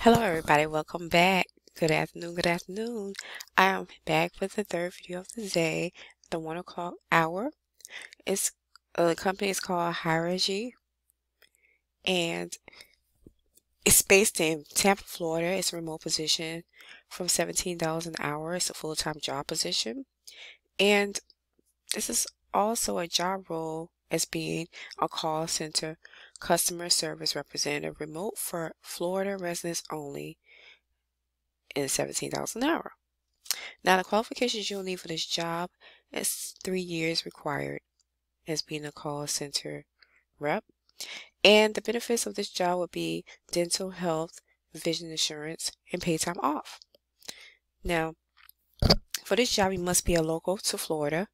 Hello everybody, welcome back. Good afternoon, good afternoon. I am back with the third video of the day, the 1 o'clock hour. It's the company is called Hierarchy, and it's based in Tampa, Florida. It's a remote position from $17 an hour. It's a full-time job position. And this is also a job role as being a call center customer service representative, remote for Florida residents only, and $17 an hour. Now, the qualifications you'll need for this job is 3 years required as being a call center rep. And the benefits of this job would be dental, health, vision insurance, and paid time off. Now, for this job, you must be a local to Florida,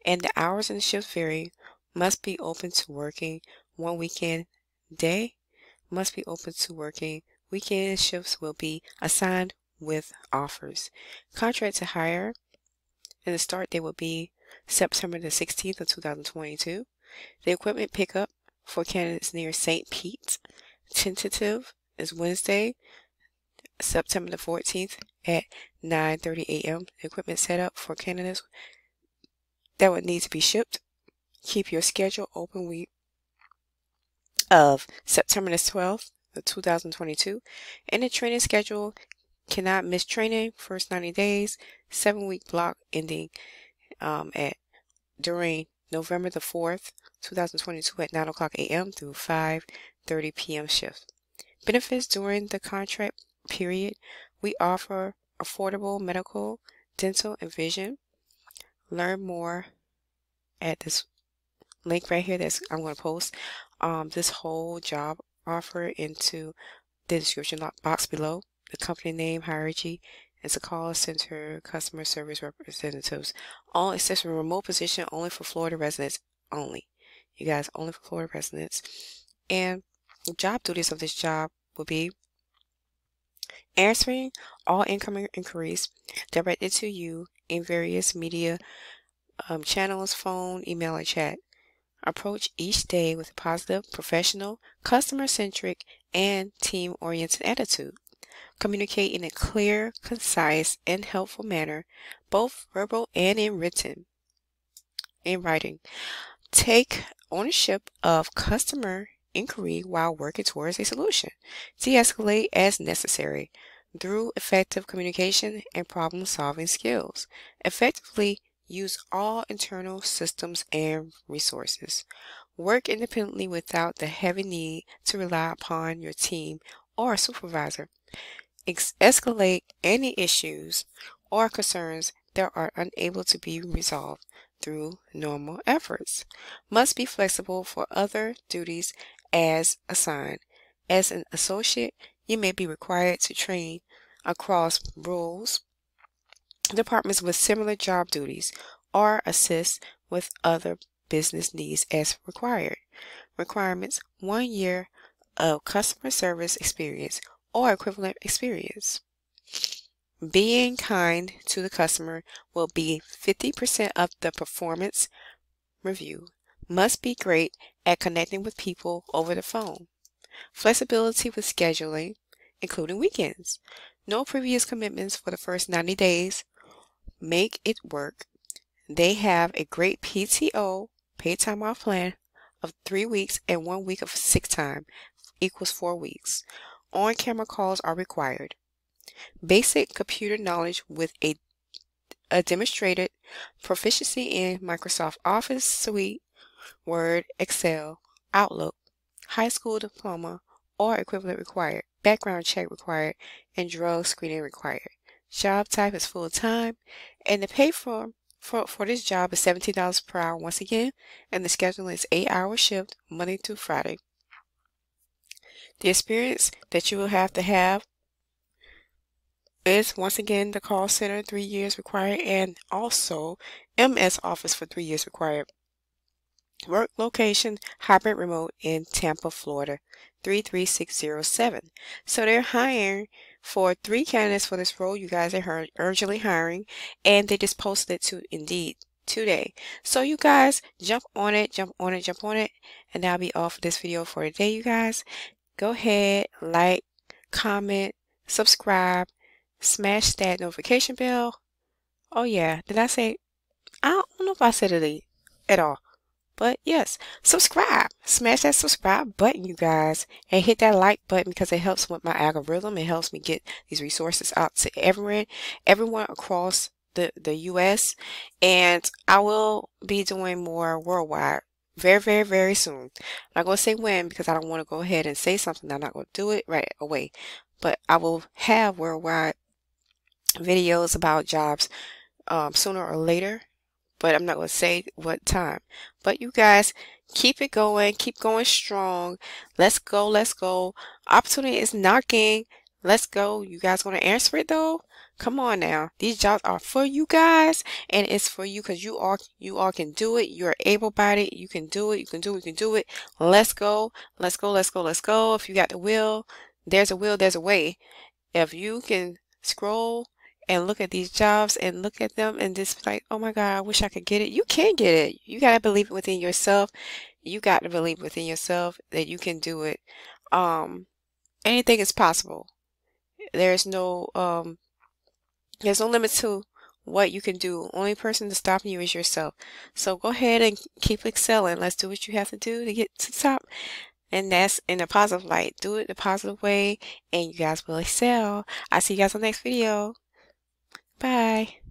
and the hours and the shifts vary. Must be open to working one weekend day. Must be open to working weekend shifts will be assigned with offers. Contract to hire, and the start date will be September the 16th of 2022. The equipment pickup for candidates near St. Pete, tentative, is Wednesday, September the 14th at 9:30 a.m. Equipment setup for candidates that would need to be shipped. Keep your schedule open week of September the 12th of 2022. And the training schedule cannot miss training, first 90 days, 7-week block ending during November the 4th, 2022 at 9 o'clock a.m. through 5:30 p.m. shift. Benefits during the contract period: we offer affordable medical, dental, and vision. Learn more at this link right here that I'm going to post this whole job offer into the description box below. The company name, Hierarchy, is a call center customer service representatives. All except for remote position, only for Florida residents only. You guys, only for Florida residents. And the job duties of this job will be answering all incoming inquiries directed to you in various media channels, phone, email, and chat. Approach each day with a positive, professional, customer-centric, and team-oriented attitude. Communicate in a clear, concise, and helpful manner, both verbal and in writing. Take ownership of customer inquiry while working towards a solution. De-escalate as necessary through effective communication and problem-solving skills. Effectively use all internal systems and resources. Work independently without the heavy need to rely upon your team or supervisor. Escalate any issues or concerns that are unable to be resolved through normal efforts. Must be flexible for other duties as assigned. As an associate, you may be required to train across roles, departments with similar job duties, or assist with other business needs as required. Requirements: 1 year of customer service experience or equivalent experience. Being kind to the customer will be 50% of the performance review. Must be great at connecting with people over the phone. Flexibility with scheduling, including weekends. No previous commitments for the first 90 days. Make it work. They have a great PTO, paid time off plan, of 3 weeks and 1 week of sick time equals 4 weeks. On-camera calls are required. Basic computer knowledge with a demonstrated proficiency in Microsoft Office Suite, Word, Excel, Outlook, high school diploma or equivalent required. Background check required, and drug screening required. Job type is full-time, and the pay for this job is $17 per hour once again, and the schedule is 8-hour shift, Monday through Friday. The experience that you will have to have is, once again, the call center, 3 years required, and also MS Office for 3 years required. Work location, hybrid remote in Tampa, Florida, 33607. So they're hiring for 3 candidates for this role. You guys are urgently hiring, and they just posted it to Indeed today. So you guys jump on it, and that'll be all for this video for today. You guys go ahead, like, comment, subscribe, smash that notification bell. Oh yeah, did I say? I don't know if I said it at all. But yes, subscribe. Smash that subscribe button, you guys, and hit that like button because it helps with my algorithm. It helps me get these resources out to everyone across the US. And I will be doing more worldwide very, very, very soon. I'm not going to say when because I don't want to go ahead and say something. I'm not going to do it right away. But I will have worldwide videos about jobs sooner or later, but I'm not going to say what time. But you guys keep it going, keep going strong. Let's go, let's go. Opportunity is knocking. Let's go. You guys want to answer it though? Come on now. These jobs are for you guys, and it's for you because you all can do it. You're able-bodied. You can do it. You can do it. You can do it. Let's go. Let's go. Let's go. Let's go. If you got the will, there's a will, there's a way. If you can scroll and look at these jobs and look at them and just like, oh my God, I wish I could get it. You can get it. You got to believe it within yourself. You got to believe within yourself that you can do it. Anything is possible. There's no limit to what you can do. Only person that's stopping you is yourself. So go ahead and keep excelling. Let's do what you have to do to get to the top. And that's in a positive light. Do it the positive way and you guys will excel. I'll see you guys on the next video. Bye.